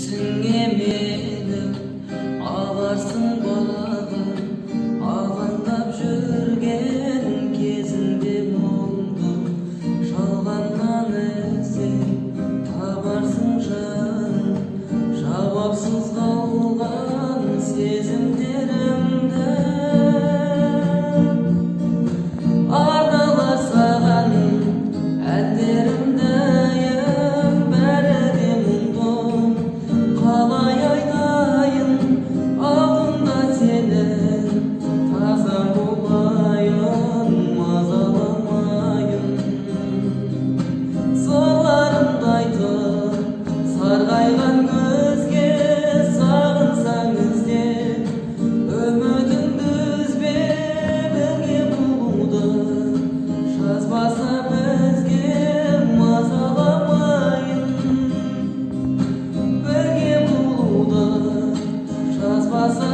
Өзіңе менің аларсың бағын, алаңдап жүрген кезінде мұңды жалғаннан іздеп табарсың жаным. Жауапсыз қалған сезімдерімді арналар саған әндерімді, бәрі де мұңды. Қалай айтайын алдымда сенің, таза болайын, мазаламайын. Сорларымды айтып сарғайған көзге, сағынсаң іздеп үмітіңді үзбе. Бірге болуды жазбаса бізге, мазаламайын. Birge buldu, жазбаса